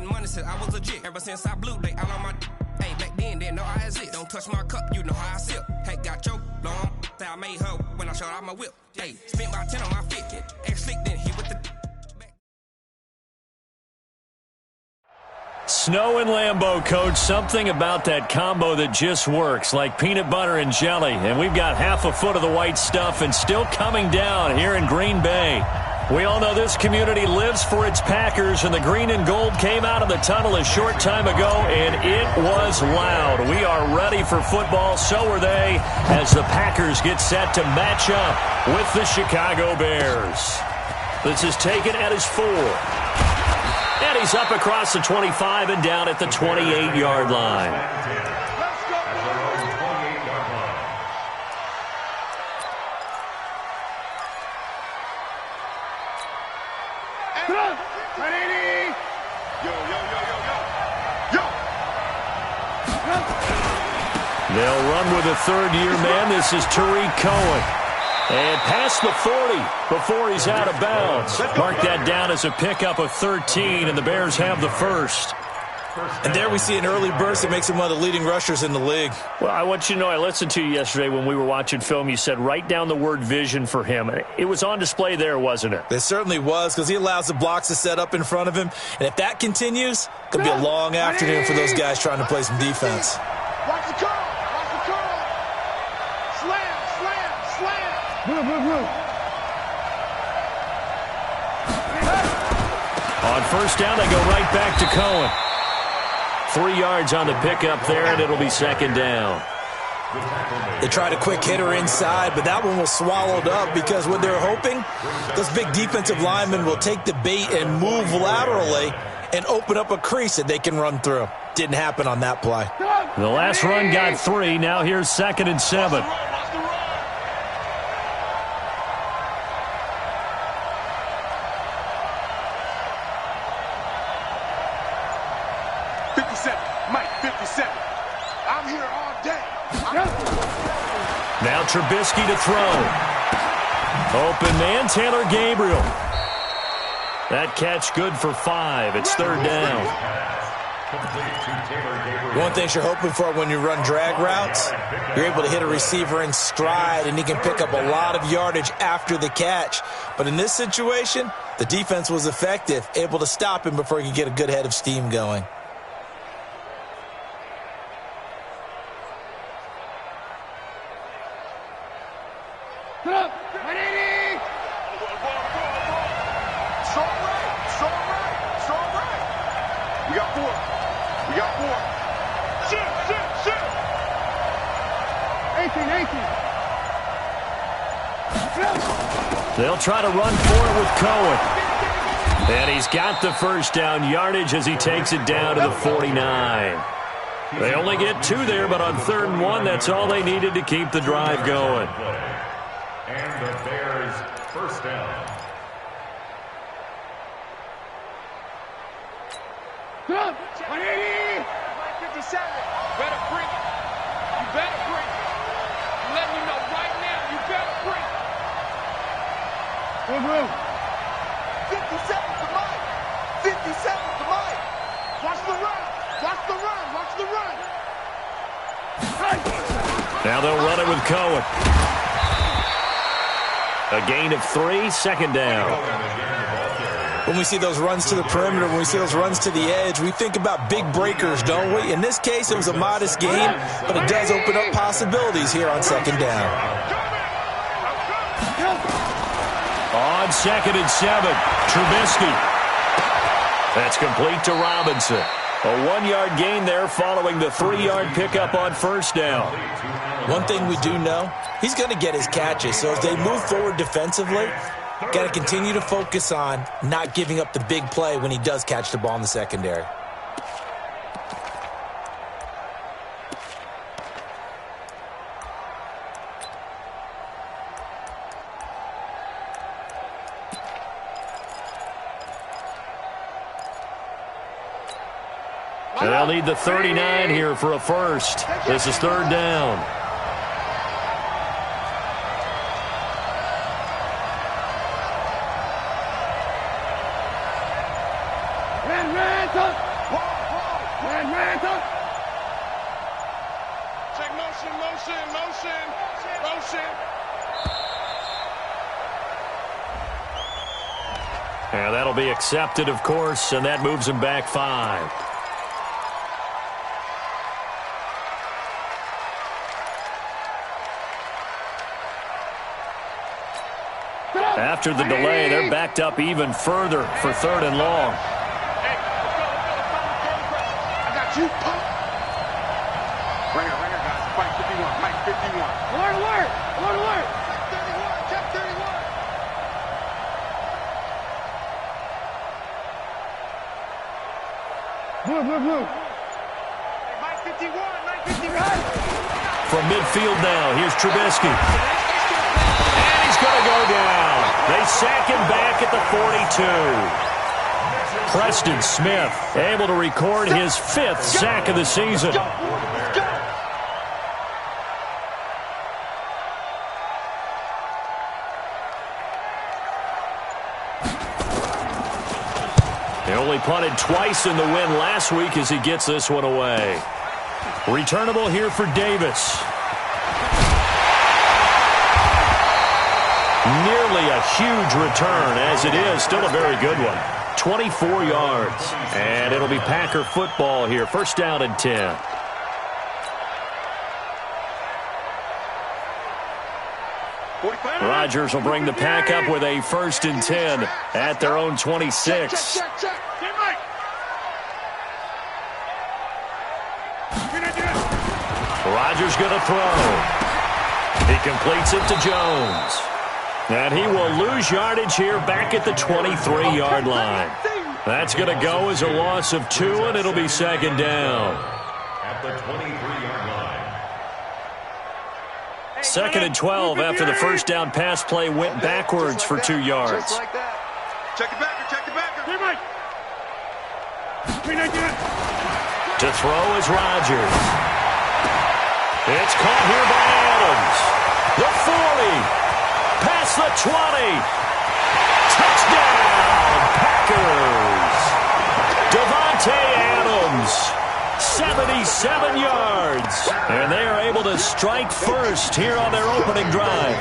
getting money since I was legit. Ever since I blew, they all on my hey, back then, didn't know I exist. Don't touch my cup, you know how I sip. Hey, got your long, say I made her when I showed out my whip. Hey, spent about 10 on my fit. Ex-slick, then hit with the... Snow and Lambeau, Coach. Something about that combo that just works, like peanut butter and jelly. And we've got half a foot of the white stuff and still coming down here in Green Bay. We all know this community lives for its Packers, and the green and gold came out of the tunnel a short time ago, and it was loud. We are ready for football, so are they, as the Packers get set to match up with the Chicago Bears. This is taken at his 4. And he's up across the 25 and down at the 28-yard line. They'll run with a third-year man. This is Tariq Cohen. And past the 40 before he's out of bounds. Mark that down as a pickup of 13, and the Bears have the first. And there we see an early burst that makes him one of the leading rushers in the league. Well, I want you to know, I listened to you yesterday when we were watching film. You said write down the word vision for him. It was on display there, wasn't it? It certainly was, because he allows the blocks to set up in front of him. And if that continues, it'll be a long afternoon for those guys trying to play some defense. Watch the curl. Watch the curl. Slam, slam, slam. Move, move, move. On first down, they go right back to Cohen. 3 yards on the pickup there, and it'll be second down. They tried a quick hitter inside, but that one was swallowed up because what they're hoping, those big defensive linemen will take the bait and move laterally and open up a crease that they can run through. Didn't happen on that play. The last run got 3. Now here's 2nd and 7. I'm here all day. Now Trubisky to throw. Open man, Taylor Gabriel. That catch good for 5. It's third down. One thing you're hoping for when you run drag routes, you're able to hit a receiver in stride, and he can pick up a lot of yardage after the catch. But in this situation, the defense was effective, able to stop him before he could get a good head of steam going. They'll try to run for it with Cohen. And he's got the first down yardage as he takes it down to the 49. They only get 2 there, but on 3rd and 1, that's all they needed to keep the drive going. And the Bears first down. Come, 180. 57. Better bring it. You better bring it. I'm letting you know right now, you better bring it. Move. 57 to Mike. 57 to Mike. Watch the run. Watch the run. Watch the run. Now they'll run it with Cohen. A gain of 3, second down. When we see those runs to the perimeter, when we see those runs to the edge, we think about big breakers, don't we? In this case, it was a modest gain, but it does open up possibilities here on second down. On 2nd and 7, Trubisky. That's complete to Robinson. A 1-yard gain there following the 3-yard pickup on first down. One thing we do know, he's going to get his catches. So as they move forward defensively, got to continue to focus on not giving up the big play when he does catch the ball in the secondary. And they'll need the 39 here for a first. This is third down. Check motion. And that'll be accepted, of course, and that moves him back 5. After the delay, they're backed up even further for 3rd and long. Hey, I got you. Right here, guys. Mike 51. Mike 51. Alert. Check 31. Blue. Hey, Mike 51. From midfield now, here's Trubisky. And he's going to go down. They sack him back at the 42. Preston Smith able to record his 5th sack of the season. He only punted twice in the win last week as he gets this one away. Returnable here for Davis. Nearly a huge return, as it is. Still a very good one. 24 yards. And it'll be Packer football here. 1st down and 10. Rodgers will bring the Pack up with a 1st and 10 at their own 26. Rodgers going to throw. He completes it to Jones. And he will lose yardage here back at the 23-yard line. That's going to go as a loss of 2, and it'll be 2nd down. At the 23-yard line. 2nd and 12 after the 1st down pass play went backwards for 2 yards. Check it back. Hey, Mike. To throw is Rodgers. It's caught here by Adams. The 40. Past the 20. Touchdown, Packers. Devontae Adams, 77 yards. And they are able to strike first here on their opening drive.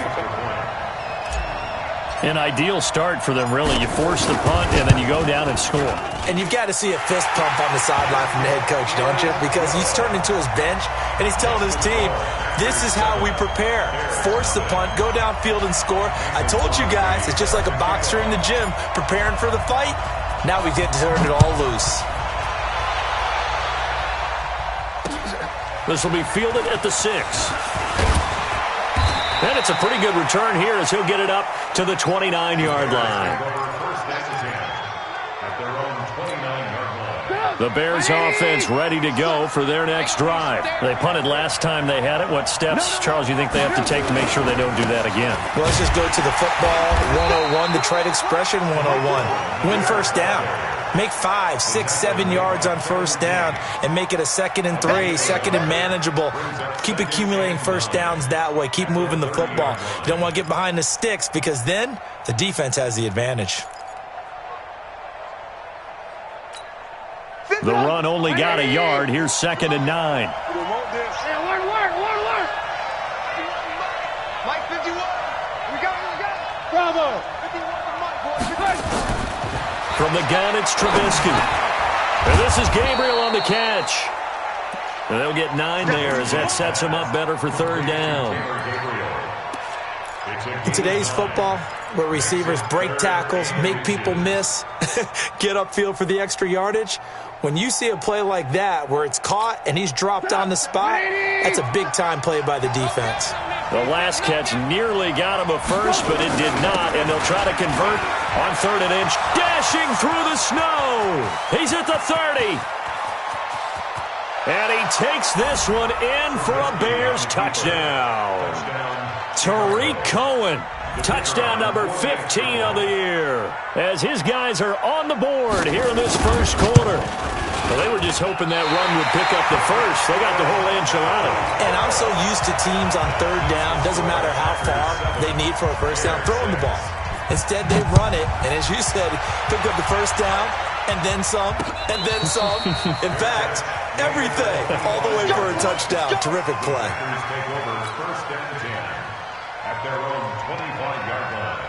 An ideal start for them, really. You force the punt, and then you go down and score. And you've got to see a fist pump on the sideline from the head coach, don't you? Because he's turned into his bench, and he's telling his team, this is how we prepare. Force the punt, go downfield and score. I told you guys, it's just like a boxer in the gym preparing for the fight. Now we get to turn it all loose. This will be fielded at the 6. And it's a pretty good return here as he'll get it up to the 29-yard line. The Bears offense ready to go for their next drive. They punted last time they had it. What steps, Charles, you think they have to take to make sure they don't do that again? Well, let's just go to the football 101, the trade expression 101. Win 1st down. Make 5, 6, 7 yards on 1st down and make it a 2nd and 3, 2nd and manageable. Keep accumulating 1st downs that way. Keep moving the football. You don't want to get behind the sticks because then the defense has the advantage. The run only got a yard. Here's 2nd and 9. Mike 51. We got it. Bravo. 51 for Mike, boys. From the gun, it's Trubisky. And this is Gabriel on the catch. And they'll get 9 there as that sets him up better for 3rd down. In today's football, where receivers break tackles, make people miss, get upfield for the extra yardage, when you see a play like that where it's caught and he's dropped on the spot, that's a big-time play by the defense. The last catch nearly got him a first, but it did not, and they'll try to convert on 3rd and inch. Dashing through the snow. He's at the 30. And he takes this one in for a Bears touchdown. Tariq Cohen, touchdown number 15 of the year, as his guys are on the board here in this 1st quarter. Well, they were just hoping that run would pick up the first. They got the whole enchilada. And I'm so used to teams on 3rd down, doesn't matter how far they need for a 1st down, throwing the ball. Instead, they run it, and as you said, pick up the first down, and then some, and then some. In fact, everything, all the way for a touchdown. Terrific play. Take over first and 10 at their own 25-yard line.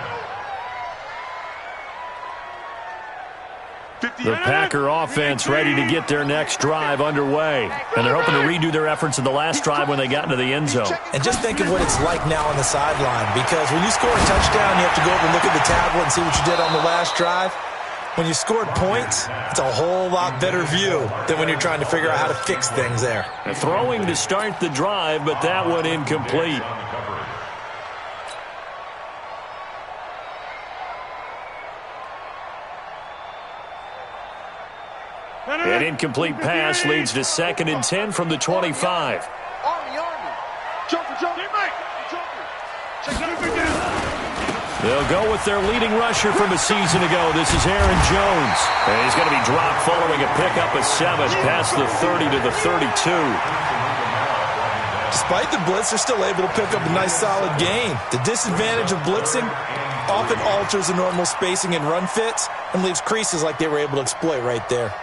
The Packer offense ready to get their next drive underway. And they're hoping to redo their efforts in the last drive when they got into the end zone. And just think of what it's like now on the sideline, because when you score a touchdown, you have to go over and look at the tablet and see what you did on the last drive. When you scored points, it's a whole lot better view than when you're trying to figure out how to fix things there. Throwing to start the drive, but that one incomplete. An incomplete pass leads to 2nd and 10 from the 25. They'll go with their leading rusher from a season ago. This is Aaron Jones. And he's going to be dropped following a pickup of 7 past the 30 to the 32. Despite the blitz, they're still able to pick up a nice solid gain. The disadvantage of blitzing often alters the normal spacing and run fits and leaves creases like they were able to exploit right there.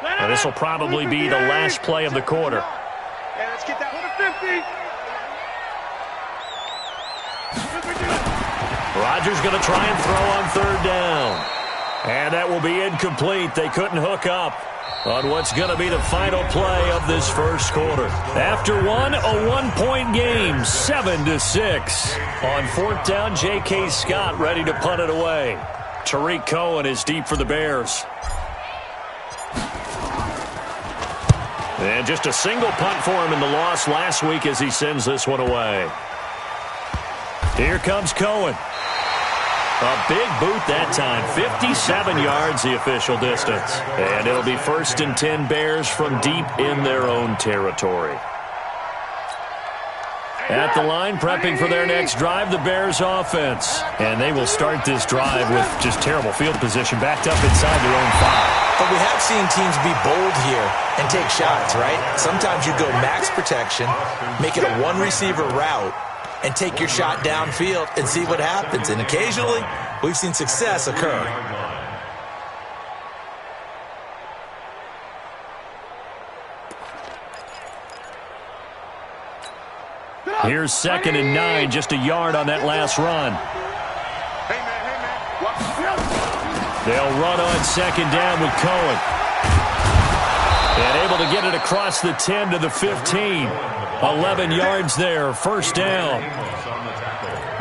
Now, this will probably be the last play of the quarter. Let's get that 50. Rodgers going to try and throw on 3rd down. And that will be incomplete. They couldn't hook up on what's going to be the final play of this first quarter. After one, a one-point game, 7-6. On 4th down, J.K. Scott ready to punt it away. Tariq Cohen is deep for the Bears. And just a single punt for him in the loss last week as he sends this one away. Here comes Cohen. A big boot that time. 57 yards the official distance. And it'll be 1st and 10 Bears from deep in their own territory. At the line, prepping for their next drive, the Bears offense. And they will start this drive with just terrible field position, backed up inside their own 5. But we have seen teams be bold here and take shots, right? Sometimes you go max protection, make it a one-receiver route, and take your shot downfield and see what happens. And occasionally, we've seen success occur. Here's 2nd and 9, just a yard on that last run. They'll run on 2nd down with Cohen. And able to get it across the 10 to the 15. 11 yards there, 1st down.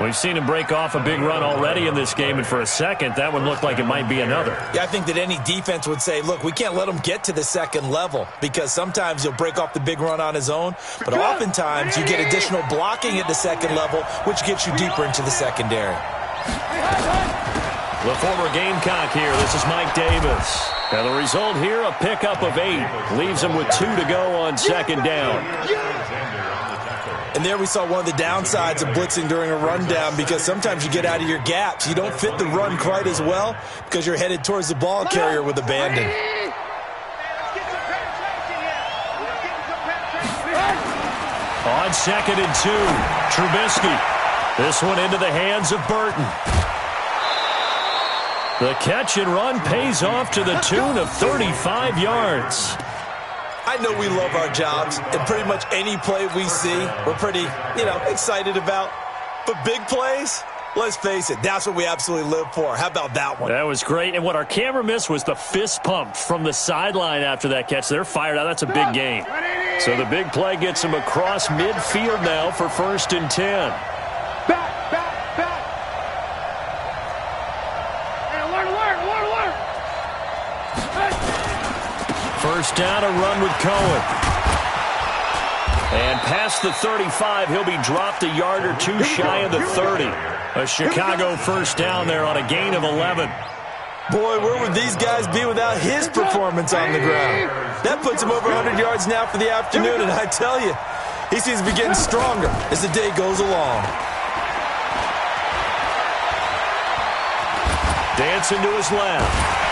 We've seen him break off a big run already in this game, and for a second, that one looked like it might be another. Yeah, I think that any defense would say, look, we can't let him get to the 2nd level, because sometimes he'll break off the big run on his own, but oftentimes you get additional blocking at the 2nd level, which gets you deeper into the secondary. The former Gamecock here. This is Mike Davis. And the result here, a pickup of 8. Leaves him with 2 to go on 2nd down. And there we saw one of the downsides of blitzing during a rundown, because sometimes you get out of your gaps. You don't fit the run quite as well because you're headed towards the ball carrier with abandon. On 2nd and 2, Trubisky. This one into the hands of Burton. The catch and run pays off to the tune of 35 yards. I know we love our jobs, and pretty much any play we see, we're pretty, excited about. But big plays, let's face it, that's what we absolutely live for. How about that one? That was great, and what our camera missed was the fist pump from the sideline after that catch. They're fired out. That's a big gain. So the big play gets them across midfield now for 1st and 10. First down, a run with Cohen. And past the 35, he'll be dropped a yard or 2 shy of the 30. A Chicago first down there on a gain of 11. Boy, where would these guys be without his performance on the ground? That puts him over 100 yards now for the afternoon, and I tell you, he seems to be getting stronger as the day goes along. Dancing to his left.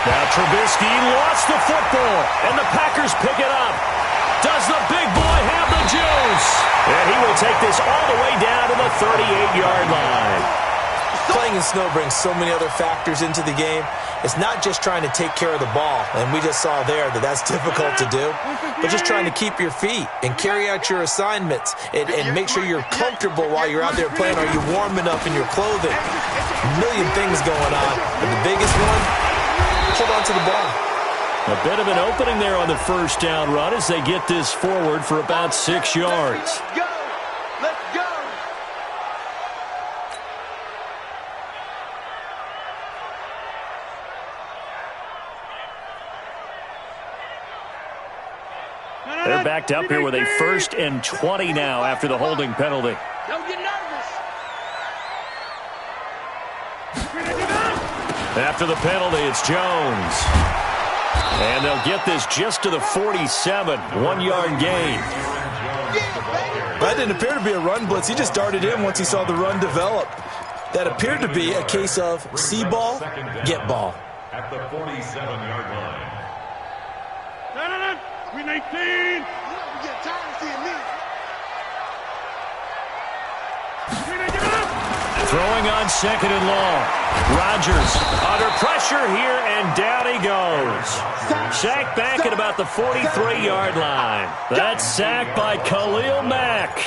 Now Trubisky lost the football, and the Packers pick it up. Does the big boy have the juice? And he will take this all the way down to the 38-yard line. Playing in snow brings so many other factors into the game. It's not just trying to take care of the ball, and we just saw there that that's difficult to do, but just trying to keep your feet and carry out your assignments and make sure you're comfortable while you're out there playing. Are you warm enough in your clothing? A million things going on, but the biggest one, hold on to the ball. A bit of an opening there on the first down run as they get this forward for about 6 yards. Let's go. They're backed up here with a 1st and 20 now after the holding penalty. Don't get nervous. After the penalty, it's Jones. And they'll get this just to the 47, 1-yard gain. That didn't appear to be a run blitz. He just darted in once he saw the run develop. That appeared to be a case of see ball, get ball. At the 47-yard line. We 19. We get tired of seeing me. Throwing on 2nd and long. Rodgers under pressure here, and down he goes. Sacked back at about the 43-yard line. That's sacked by Khalil Mack.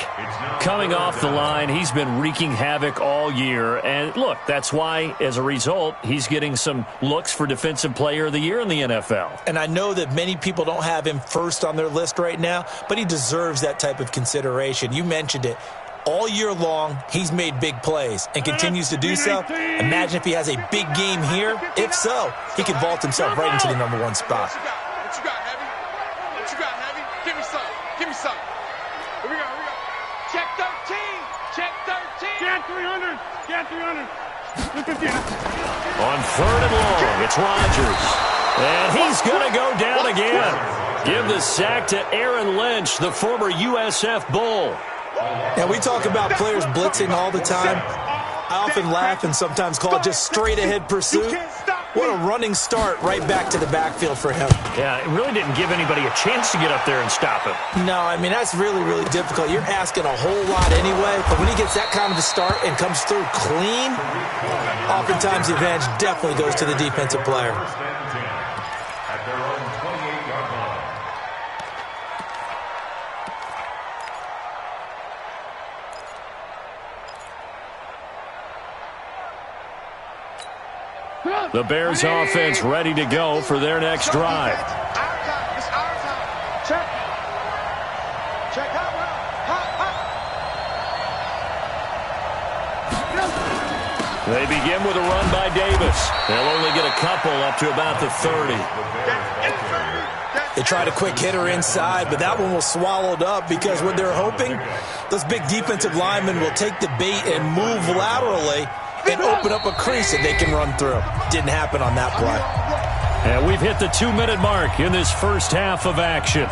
Coming off the line, he's been wreaking havoc all year. And look, that's why, as a result, he's getting some looks for Defensive Player of the Year in the NFL. And I know that many people don't have him first on their list right now, but he deserves that type of consideration. You mentioned it. All year long, he's made big plays and continues to do so. Imagine if he has a big game here. If so, he can vault himself right into the #1 spot. What you got, Heavy? What you got, Heavy? Give me some. Give me some. Here we go. Here we go. Check 13. Check 13. Scan 300. Scan 300. On 3rd and long, it's Rodgers. And he's going to go down again. Give the sack to Aaron Lynch, the former USF Bull. Now, we talk about players blitzing all the time. I often laugh and sometimes call it just straight-ahead pursuit. What a running start right back to the backfield for him. Yeah, it really didn't give anybody a chance to get up there and stop him. No, I mean, that's really, really difficult. You're asking a whole lot anyway, but when he gets that kind of a start and comes through clean, oftentimes the advantage definitely goes to the defensive player. At their own 28-yard line. The Bears offense ready to go for their next drive. It's our time. Check. Check hot route. They begin with a run by Davis. They'll only get a couple up to about the 30. They tried a quick hitter inside, but that one was swallowed up because what they're hoping, those big defensive linemen will take the bait and move laterally and open up a crease that they can run through. Didn't happen on that play. And we've hit the 2-minute mark in this first half of action.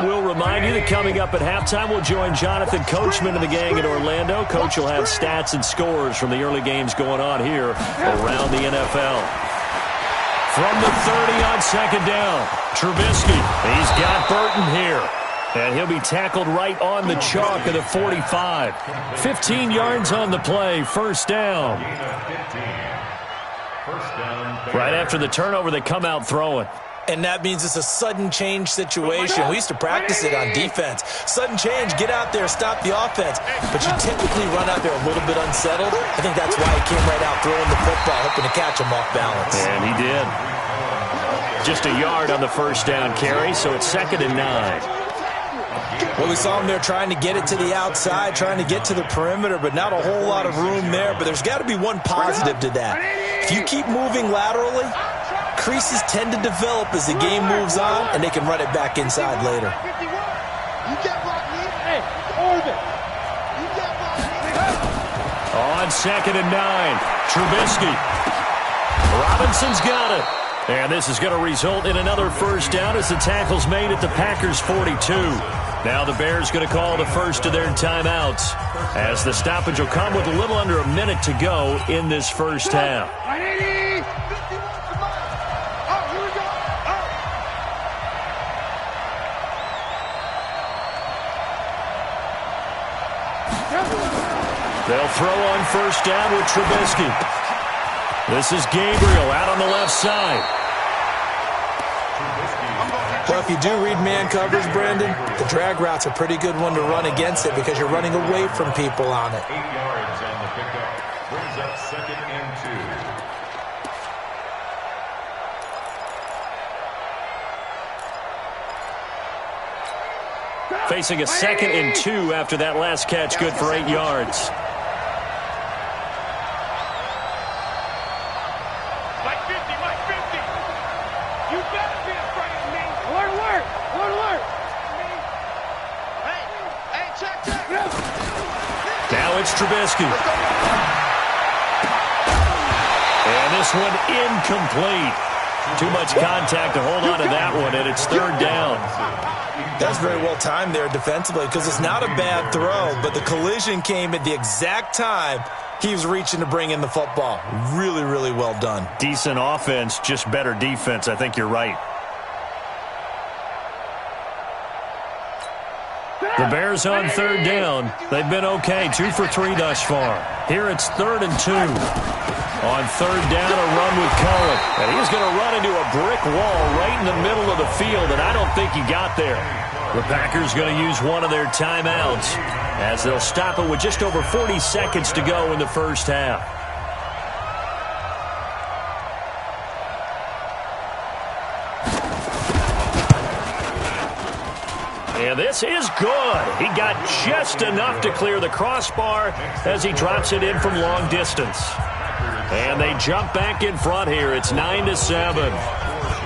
We'll remind you that coming up at halftime, we'll join Jonathan Coachman and the gang in Orlando. Coach will have stats and scores from the early games going on here around the NFL. From the 30 on 2nd down, Trubisky. He's got Burton here. And he'll be tackled right on the chalk of the 45. 15 yards on the play, 1st down. Right after the turnover, they come out throwing. And that means it's a sudden change situation. We used to practice it on defense. Sudden change, get out there, stop the offense. But you typically run out there a little bit unsettled. I think that's why he came right out throwing the football, hoping to catch him off balance. And he did. Just a yard on the 1st down carry, so it's 2nd and 9. Well, we saw him there trying to get it to the outside, trying to get to the perimeter, but not a whole lot of room there. But there's got to be one positive to that. If you keep moving laterally, creases tend to develop as the game moves on, and they can run it back inside later. On 2nd and 9, Trubisky. Robinson's got it. And this is going to result in another first down as the tackle's made at the Packers' 42. Now the Bears going to call the first of their timeouts as the stoppage will come with a little under a minute to go in this first half. They'll throw on first down with Trubisky. This is Gabriel out on the left side. Well, if you do read man coverage, Brandon, the drag route's a pretty good one to run against it because you're running away from people on it. 8 yards on the pickup. Brings up 2nd and 2. Facing a 2nd and 2 after that last catch, good for 8 yards. Now it's Trubisky. And this one incomplete. Too much contact to hold on to that one, and it's 3rd down. That's very well timed there defensively because it's not a bad throw, but the collision came at the exact time he was reaching to bring in the football. Really, really well done. Decent offense, just better defense. I think you're right. The Bears on 3rd down. They've been okay, 2 for 3 thus far. Here it's 3rd and 2. On 3rd down, a run with Cullen. And he's going to run into a brick wall right in the middle of the field, and I don't think he got there. The Packers going to use one of their timeouts as they'll stop it with just over 40 seconds to go in the first half. And this is good. He got just enough to clear the crossbar as he drops it in from long distance. And they jump back in front here. It's 9-7.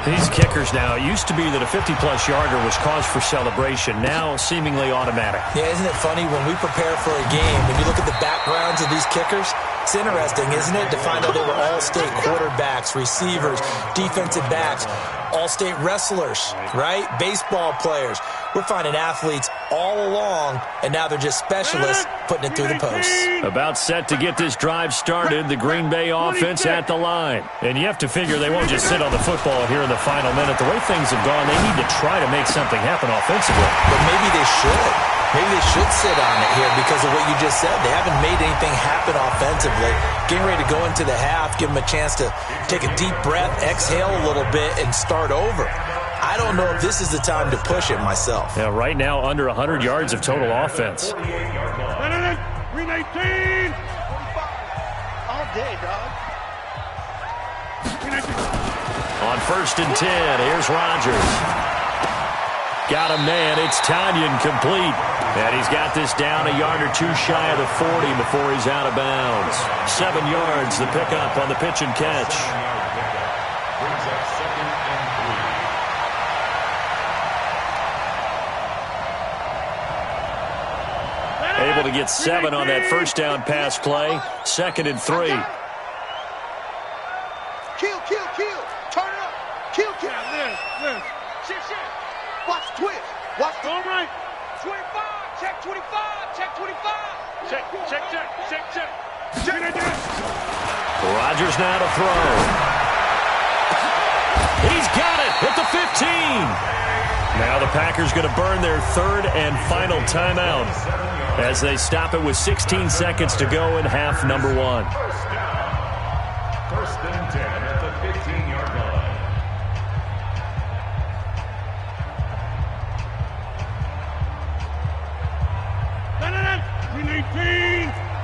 These kickers now, it used to be that a 50-plus yarder was cause for celebration. Now seemingly automatic. Yeah, isn't it funny when we prepare for a game, when you look at the backgrounds of these kickers, it's interesting, isn't it, to find out they were all-state quarterbacks, receivers, defensive backs, all-state wrestlers, right? Baseball players. We're finding athletes all along, and now they're just specialists putting it through the posts. About set to get this drive started, the Green Bay offense at the line. And you have to figure they won't just sit on the football here in the final minute. The way things have gone, they need to try to make something happen offensively. But maybe they should. Maybe they should sit on it here because of what you just said. They haven't made anything happen offensively. Getting ready to go into the half, give them a chance to take a deep breath, exhale a little bit, and start over. I don't know if this is the time to push it myself. Yeah, right now under 100 yards of total offense. 319. All day, dog. On 1st and 10, here's Rodgers. Got a man. It's Tanyan complete. And he's got this down a yard or 2 shy of the 40 before he's out of bounds. 7 yards, the pickup on the pitch and catch. Brings up 2nd and 3. Able to get 7 on that first down pass play. 2nd and 3. Kill. Turn it up. Kill. Live. Shit. Watch the twist. Watch the right. 25. Check 25. Check 25. Check. Rodgers now to throw. He's got it at the 15. Now the Packers going to burn their 3rd and final timeout as they stop it with 16 seconds to go in half number 1. 1st and 10 at the 15-yard line.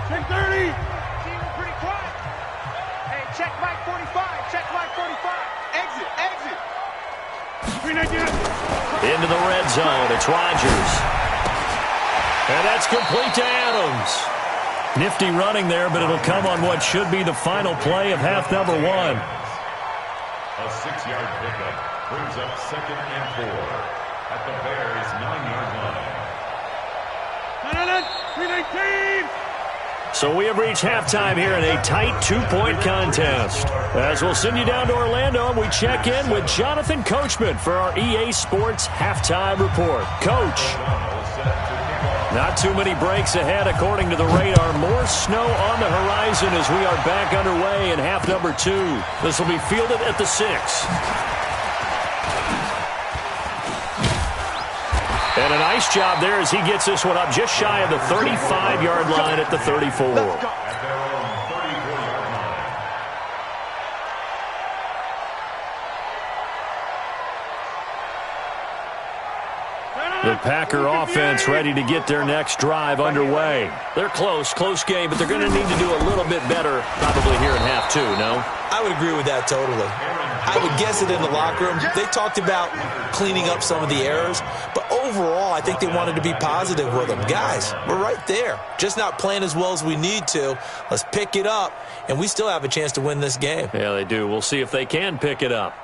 Check 30. Seems pretty quiet. Hey, check Mike 45. Check Mike 45. Exit. Into the red zone. It's Rodgers. And that's complete to Adams. Nifty running there, but it'll come on what should be the final play of half number 1. A 6-yard pickup brings up 2nd and 4 at the Bears' 9-yard line. 319. So we have reached halftime here in a tight 2-point contest. As we'll send you down to Orlando, and we check in with Jonathan Coachman for our EA Sports Halftime Report. Coach, not too many breaks ahead according to the radar. More snow on the horizon as we are back underway in half number 2. This will be fielded at the 6. And a nice job there as he gets this one up just shy of the 35-yard line at the 34. The Packer offense ready to get their next drive underway. They're close game, but they're going to need to do a little bit better probably here in half 2, no? I would agree with that totally. I would guess it in the locker room. They talked about cleaning up some of the errors, but overall, I think they wanted to be positive with them. Guys, we're right there. Just not playing as well as we need to. Let's pick it up, and we still have a chance to win this game. Yeah, they do. We'll see if they can pick it up.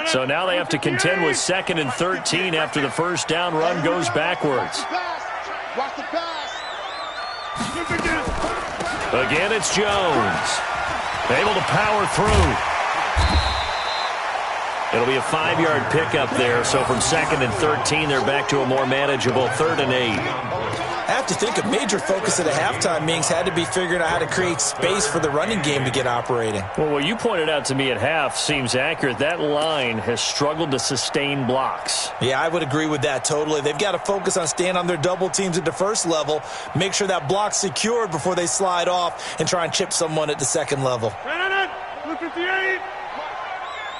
So now they have to contend with 2nd and 13 after the first down run goes backwards. Watch the pass. Again, it's Jones. Able to power through. It'll be a 5-yard pickup there. So from 2nd and 13, they're back to a more manageable 3rd and 8. I have to think a major focus at a halftime means had to be figuring out how to create space for the running game to get operating. Well, what you pointed out to me at half seems accurate. That line has struggled to sustain blocks. Yeah, I would agree with that totally. They've got to focus on staying on their double teams at the first level, make sure that block's secured before they slide off and try and chip someone at the second level. 58.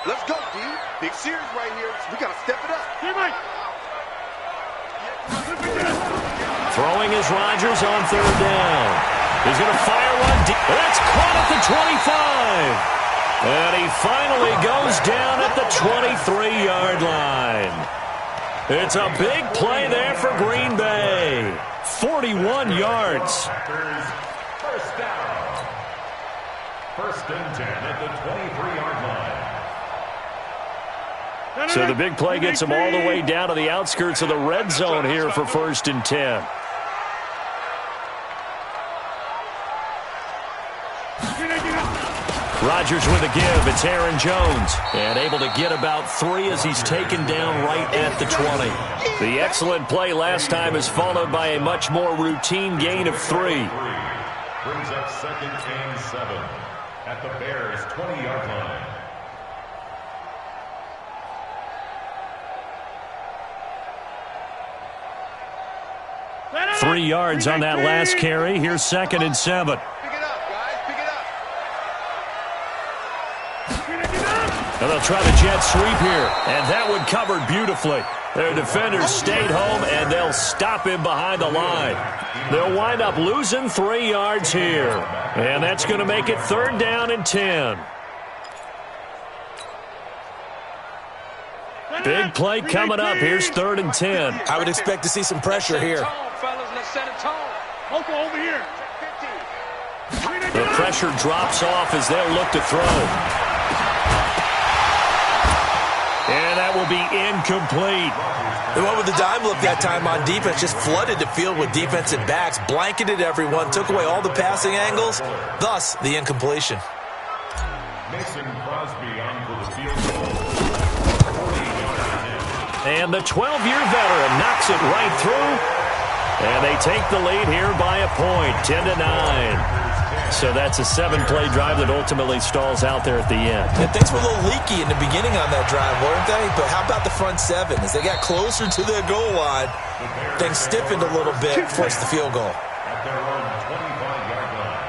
Let's go, D. Big series right here. We got to step it up. Throwing is Rodgers on 3rd down. He's going to fire one deep. That's caught at the 25. And he finally goes down at the 23-yard line. It's a big play there for Green Bay. 41 yards. First down. 1st and 10 at the 23-yard line. So the big play gets him all the way down to the outskirts of the red zone here for 1st and 10. Rodgers with a give. It's Aaron Jones. And able to get about 3 as he's taken down right at the 20. The excellent play last time is followed by a much more routine gain of 3. Brings up 2nd and 7 at the Bears' 20-yard line. Three yards on that last carry. Here's 2nd and 7. Pick it up, guys. Pick it up. And they'll try the jet sweep here. And that one covered beautifully. Their defenders stayed home, and they'll stop him behind the line. They'll wind up losing 3 yards here. And that's going to make it 3rd down and 10. Big play coming up. Here's 3rd and 10. I would expect to see some pressure here. The pressure drops off as they'll look to throw. And that will be incomplete. They went with the dime look that time on defense, just flooded the field with defensive backs, blanketed everyone, took away all the passing angles, thus the incompletion. Mason Crosby on for the field goal. And the 12-year veteran knocks it right through. And they take the lead here by a point, 10-9. So that's a 7-play drive that ultimately stalls out there at the end. And things were a little leaky in the beginning on that drive, weren't they? But how about the front 7? As they got closer to their goal line, things stiffened a little bit, forced the field goal. At their own 25-yard line.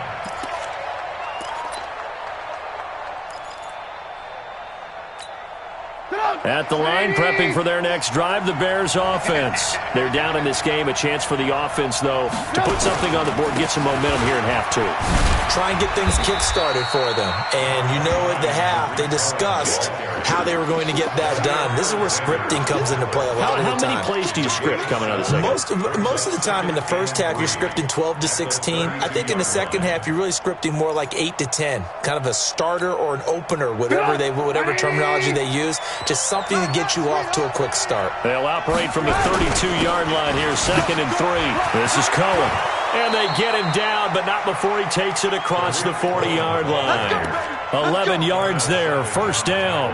At the line, prepping for their next drive, the Bears offense. They're down in this game. A chance for the offense, though, to put something on the board, get some momentum here in half 2. Try and get things kick-started for them. And you know at the half, they discussed how they were going to get that done. This is where scripting comes into play a lot of the time. How many plays do you script coming out of the second? Most of the time in the first half, you're scripting 12 to 16. I think in the second half, you're really scripting more like 8 to 10. Kind of a starter or an opener, whatever terminology they use. Just something to get you off to a quick start. They'll operate from the 32-yard line here, 2nd and 3. This is Cohen. And they get him down, but not before he takes it across the 40-yard line. 11 yards there, 1st down.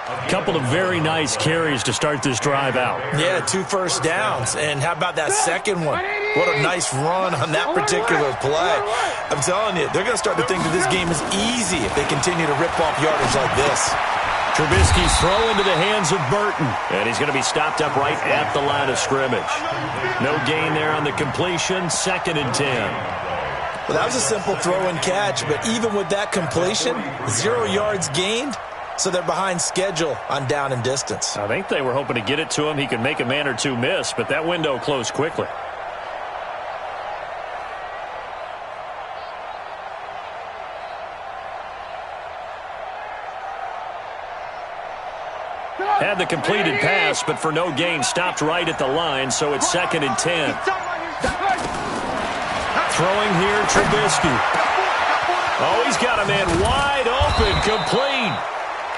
A couple of very nice carries to start this drive out. Yeah, 2 first downs. And how about that second one? What a nice run on that particular play. I'm telling you, they're going to start to think that this game is easy if they continue to rip off yardage like this. Trubisky's throw into the hands of Burton. And he's going to be stopped up right at the line of scrimmage. No gain there on the completion, 2nd and 10. Well, that was a simple throw and catch, but even with that completion, 0 yards gained. So they're behind schedule on down and distance. I think they were hoping to get it to him. He could make a man or two miss, but that window closed quickly. Had the completed pass, but for no gain, stopped right at the line, so it's 2nd and 10. Throwing here, Trubisky. Oh, he's got a man wide open, complete.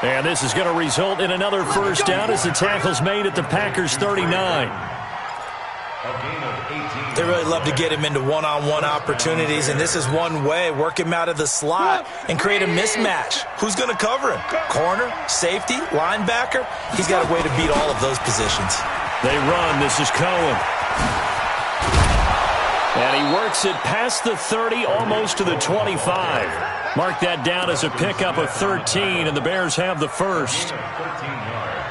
And this is going to result in another 1st down as the tackle's made at the Packers' 39. They really love to get him into one-on-one opportunities, and this is one way. Work him out of the slot and create a mismatch. Who's going to cover him? Corner, safety, linebacker? He's got a way to beat all of those positions. They run. This is Cohen. And he works it past the 30, almost to the 25. Mark that down as a pickup of 13, and the Bears have the 1st.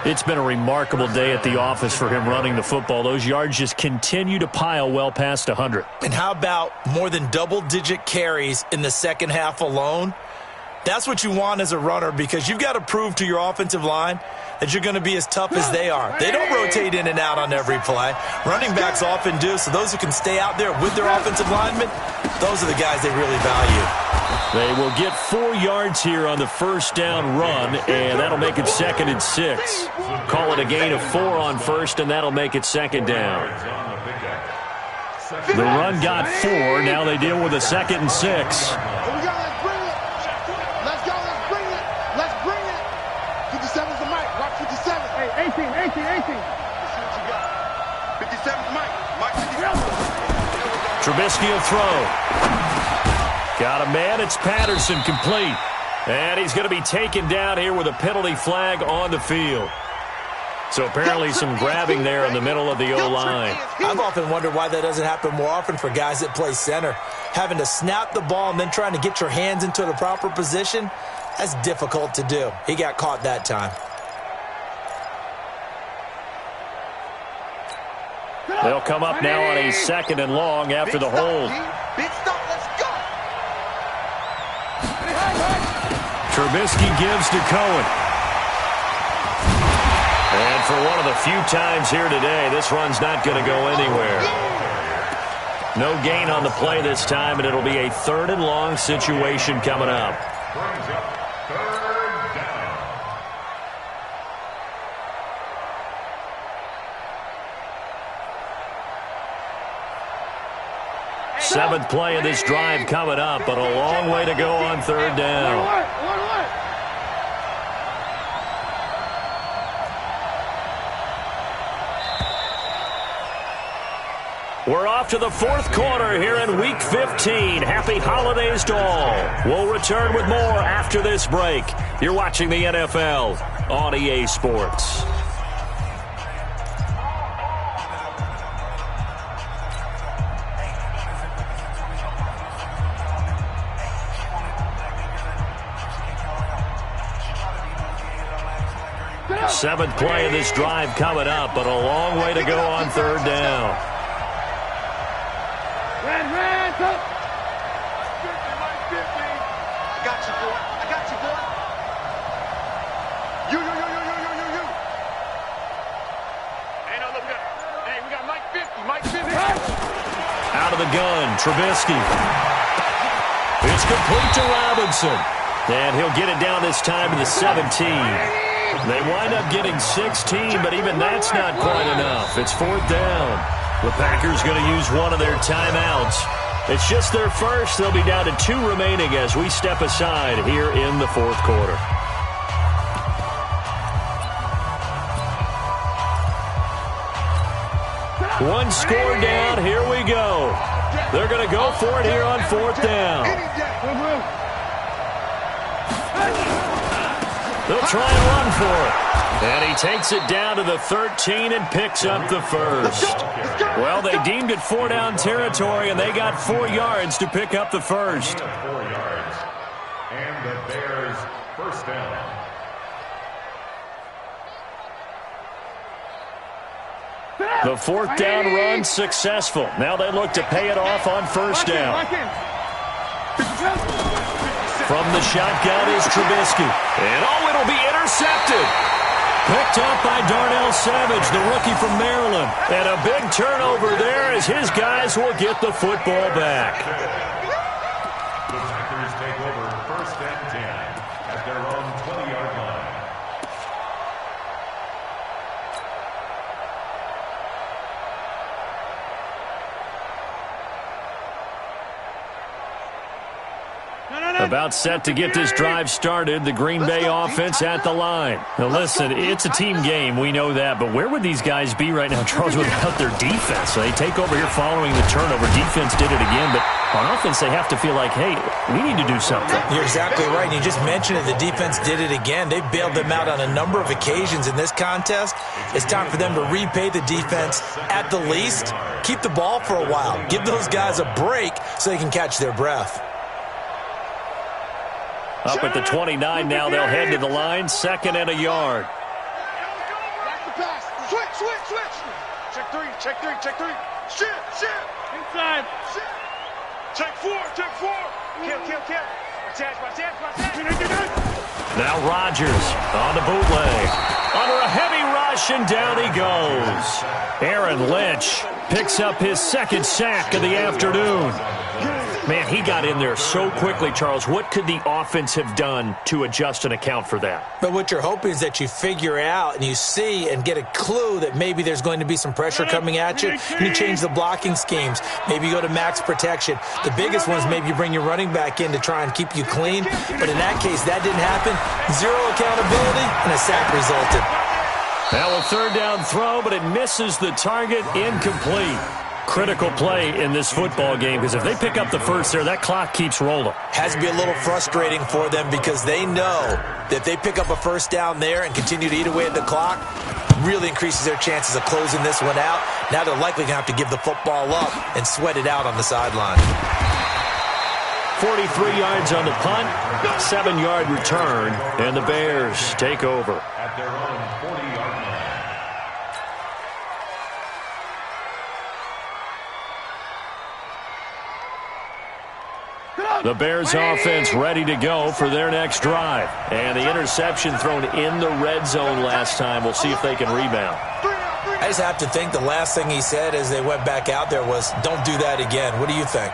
It's been a remarkable day at the office for him running the football. Those yards just continue to pile well past 100. And how about more than double-digit carries in the second half alone? That's what you want as a runner, because you've got to prove to your offensive line that you're going to be as tough as they are. They don't rotate in and out on every play. Running backs often do, so those who can stay out there with their offensive linemen, those are the guys they really value. They will get 4 yards here on the 1st down run, and that'll make it 2nd and 6. Call it a gain of 4 on 1st, and that'll make it 2nd down. The run got 4. Now they deal with a 2nd and 6. Trubisky will throw. Got a man. It's Patterson, complete. And he's going to be taken down here with a penalty flag on the field. So apparently some grabbing there in the middle of the O-line. I've often wondered why that doesn't happen more often for guys that play center. Having to snap the ball and then trying to get your hands into the proper position, that's difficult to do. He got caught that time. They'll come up now on a 2nd and long after the hold. Big stop, let's go. Trubisky gives to Cohen. And for one of the few times here today, this run's not going to go anywhere. No gain on the play this time, and it'll be a 3rd and long situation coming up. Brings up 3rd down. Seventh play of this drive coming up, but a long way to go on 3rd down. We're off to the 4th quarter here in Week 15. Happy holidays to all. We'll return with more after this break. You're watching the NFL on EA Sports. Seventh play of this drive coming up, but a long way to go on 3rd down. I got you, boy. I got you, boy. You. Hey, no, look at that. Hey, we got Mike 50. Out of the gun, Trubisky. It's complete to Robinson. And he'll get it down this time to the 17. They wind up getting 16, but even that's not quite enough. It's 4th down. The Packers going to use one of their timeouts. It's just their first. They'll be down to 2 remaining as we step aside here in the 4th quarter. One score down. Here we go. They're going to go for it here on 4th down. They'll try and run for it. And he takes it down to the 13 and picks up the first. Well, they deemed it 4-down territory, and they got 4 yards to pick up the first. 4 yards. And the Bears first down. The 4th down run successful. Now they look to pay it off on 1st down. From the shotgun is Trubisky. And it'll be intercepted. Picked up by Darnell Savage, the rookie from Maryland. And a big turnover there as his guys will get the football back. The Packers take over 1st and 10 at their own 20-yard line. About set to get this drive started, the Green Bay offense at the line. Now listen, it's a team game, we know that, but where would these guys be right now, Charles, without their defense? They take over here following the turnover. Defense did it again, but on offense they have to feel like, hey, we need to do something. You're exactly right. You just mentioned it. The defense did it again. They bailed them out on a number of occasions in this contest. It's time for them to repay the defense at the least. Keep the ball for a while. Give those guys a break so they can catch their breath. Up at the 29 now, they'll head to the line, 2nd and a yard. Back the pass. Switch. Check three. Shift. Inside. Shift. Check 4. Kill. Now Rodgers on the bootleg. Under a heavy rush, and down he goes. Aaron Lynch picks up his 2nd sack of the afternoon. Man, he got in there so quickly, Charles. What could the offense have done to adjust and account for that? But what you're hoping is that you figure out and you see and get a clue that maybe there's going to be some pressure coming at you, and you change the blocking schemes. Maybe you go to max protection. The biggest one is maybe you bring your running back in to try and keep you clean. But in that case, that didn't happen. 0 accountability, and a sack resulted. Now a 3rd down throw, but it misses the target, incomplete. Critical play in this football game, because if they pick up the first there, that clock keeps rolling. Has to be a little frustrating for them because they know that if they pick up a 1st down there and continue to eat away at the clock, really increases their chances of closing this one out. Now they're likely going to have to give the football up and sweat it out on the sideline. 43 yards on the punt, 7-yard return, and the Bears take over. At their own 40-yard line. The Bears offense ready to go for their next drive. And the interception thrown in the red zone last time. We'll see if they can rebound. I just have to think the last thing he said as they went back out there was, don't do that again. What do you think?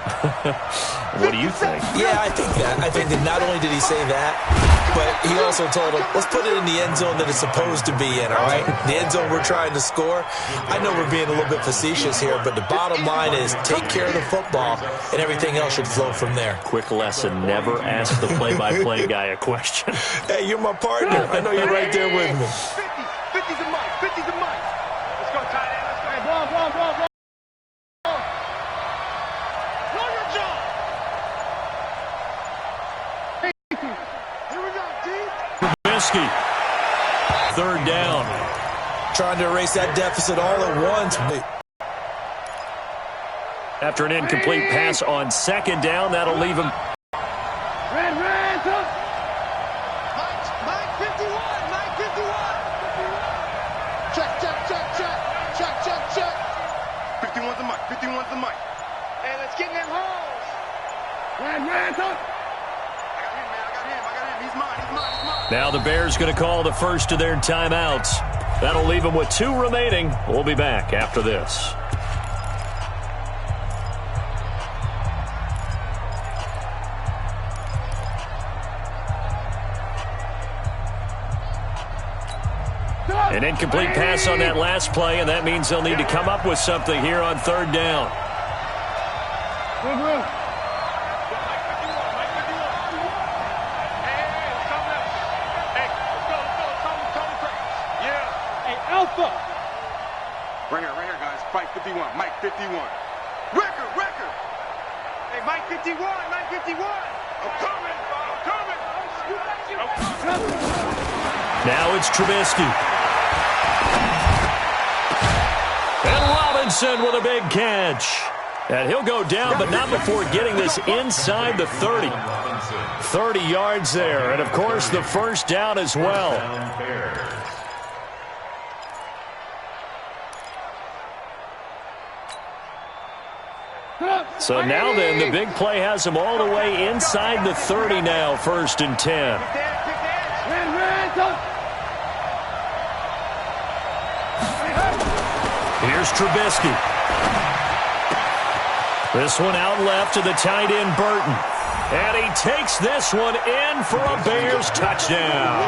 What do you think? Yeah, I think that. I think that not only did he say that, but he also told him, let's put it in the end zone that it's supposed to be in, all right? The end zone we're trying to score. I know we're being a little bit facetious here, but the bottom line is take care of the football, and everything else should flow from there. Quick lesson, never ask the play-by-play guy a question. Hey, you're my partner. I know you're right there with me. 50's a mic. Let's go, tight end. Let's go. Hey, ball. Know your job. Here we go, D. Trubisky, 3rd down. Trying to erase that deficit all at once. After an incomplete pass on 2nd down, that'll leave him. Red, up. Mike 51. Check. 51's the mic. Hey, let's get in them holes. Red, up. I got him. He's mine. Now the Bears going to call the first of their timeouts. That'll leave them with 2 remaining. We'll be back after this. An incomplete pass on that last play, and that means they'll need to come up with something here on 3rd down. Right here, guys. guys. Fight 51. Mike 51. Record. Hey, Mike 51. Mike 51. I'm coming. Now it's Trubisky. And Robinson with a big catch. And he'll go down, but not before getting this inside the 30. 30 yards there. And, of course, the first down as well. So now then, the big play has him all the way inside the 30 now, 1st and 10. Here's Trubisky. This one out left to the tight end, Burton. And he takes this one in for a Bears touchdown.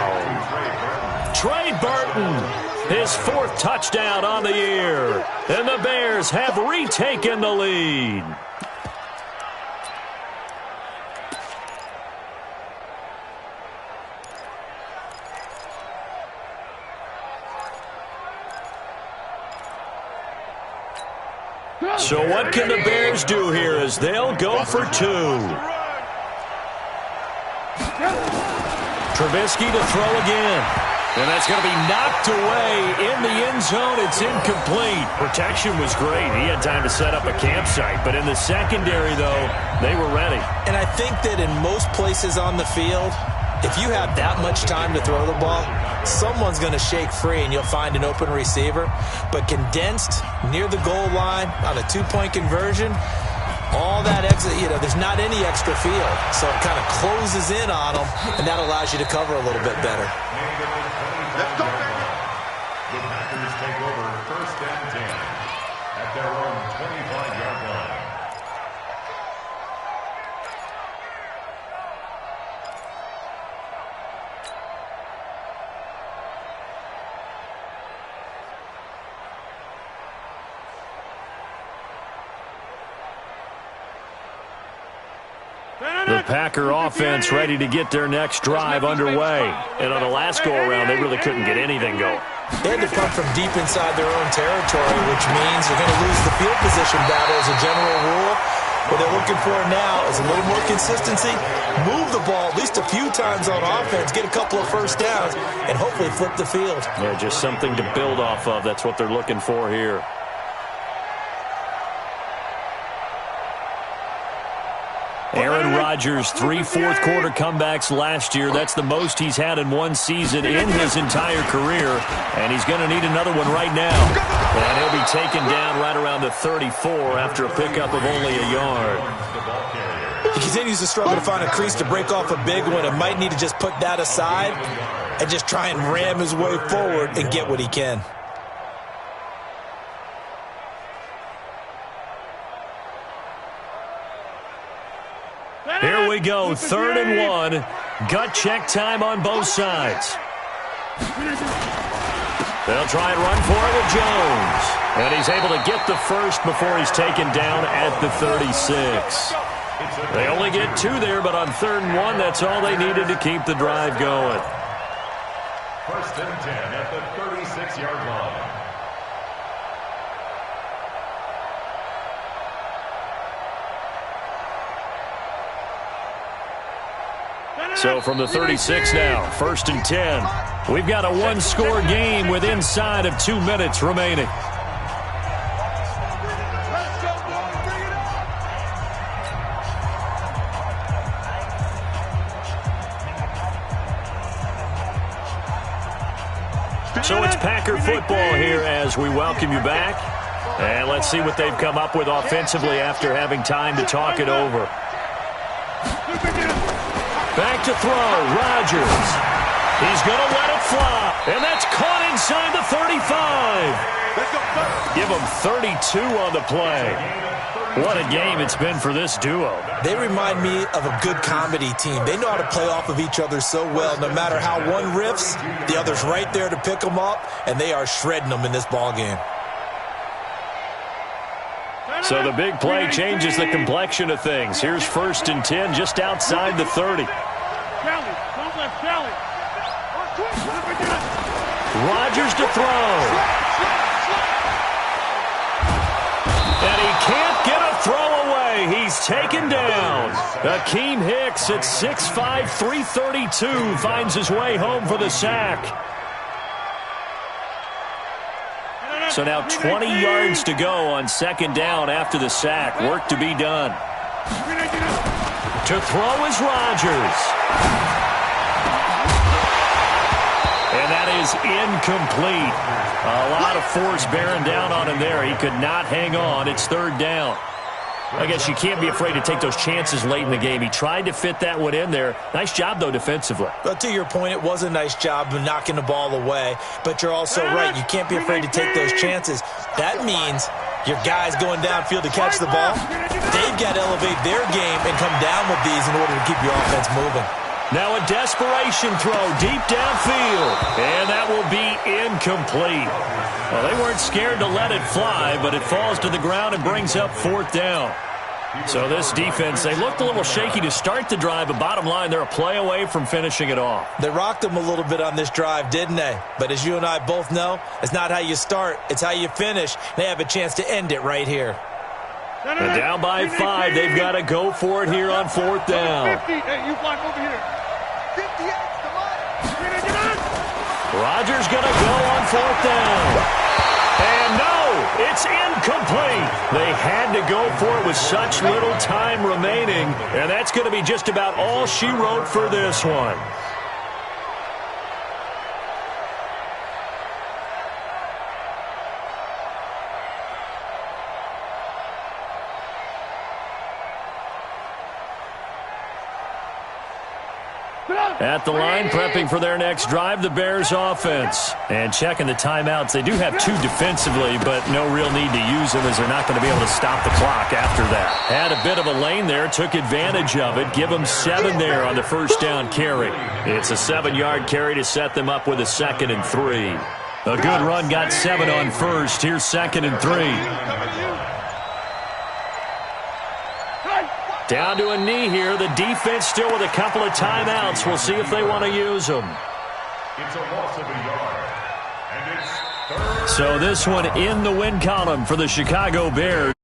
Trey Burton, his 4th touchdown on the year. And the Bears have retaken the lead. So what can the Bears do here as they'll go for 2? Trubisky to throw again. And that's going to be knocked away in the end zone. It's incomplete. Protection was great. He had time to set up a campsite. But in the secondary, though, they were ready. And I think that in most places on the field, if you have that much time to throw the ball, someone's going to shake free and you'll find an open receiver. But condensed near the goal line on a 2-point conversion, all that exit, there's not any extra field. So it kind of closes in on them, and that allows you to cover a little bit better. Let's go, baby. The Packers take over 1st and 10 at their own 25-yard line. The Packer offense ready to get their next drive underway. And on the last go-around, they really couldn't get anything going. They had to come from deep inside their own territory, which means they're going to lose the field position battle as a general rule. What they're looking for now is a little more consistency, move the ball at least a few times on offense, get a couple of first downs, and hopefully flip the field. Yeah, just something to build off of. That's what they're looking for here. Aaron Rodgers, 3 fourth-quarter comebacks last year. That's the most he's had in one season in his entire career. And he's going to need another one right now. And he'll be taken down right around the 34 after a pickup of only a yard. He continues to struggle to find a crease to break off a big one and might need to just put that aside and just try and ram his way forward and get what he can. Here we go, 3rd and 1. Gut check time on both sides. They'll try and run for it with Jones. And he's able to get the first before he's taken down at the 36. They only get 2 there, but on 3rd and 1, that's all they needed to keep the drive going. 1st and 10 at the 36-yard line. So from the 36 now, 1st and 10. We've got a one-score game with inside of 2 minutes remaining. So it's Packer football here as we welcome you back. And let's see what they've come up with offensively after having time to talk it over. Back to throw, Rodgers. He's going to let it fly. And that's caught inside the 35. Give him 32 on the play. What a game it's been for this duo. They remind me of a good comedy team. They know how to play off of each other so well. No matter how one riffs, the other's right there to pick them up, and they are shredding them in this ballgame. So the big play changes the complexion of things. Here's 1st and 10 just outside the 30. Rodgers to throw. is taken down. Akeem Hicks at 6'5", 332 finds his way home for the sack. So now 20 yards to go on second down after the sack. Work to be done. To throw is Rodgers. And that is incomplete. A lot of force bearing down on him there. He could not hang on. It's third down. I guess you can't be afraid to take those chances late in the game. He tried to fit that one in there. Nice job, though, defensively. But to your point, it was a nice job of knocking the ball away. But you're also right. You can't be afraid to take those chances. That means your guys going downfield to catch the ball, they've got to elevate their game and come down with these in order to keep your offense moving. Now a desperation throw deep downfield, and that will be incomplete. Well, they weren't scared to let it fly, but it falls to the ground and brings up fourth down. So this defense, they looked a little shaky to start the drive, but bottom line, they're a play away from finishing it off. They rocked them a little bit on this drive, didn't they? But as you and I both know, it's not how you start, it's how you finish. They have a chance to end it right here. And down by 5, they've got to go for it here on fourth down. 50. Hey, you fly over here. 58, come on. Rodgers going to go on fourth down. And no, it's incomplete. They had to go for it with such little time remaining, and that's going to be just about all she wrote for this one. At the line, prepping for their next drive, the Bears offense. And checking the timeouts. They do have 2 defensively, but no real need to use them as they're not going to be able to stop the clock after that. Had a bit of a lane there, took advantage of it. Give them 7 there on the first down carry. It's a 7-yard carry to set them up with a 2nd and 3. A good run got 7 on first. Here's 2nd and 3. Down to a knee here. The defense still with a couple of timeouts. We'll see if they want to use them. It's a loss of a yard. And it's third. So this one in the win column for the Chicago Bears.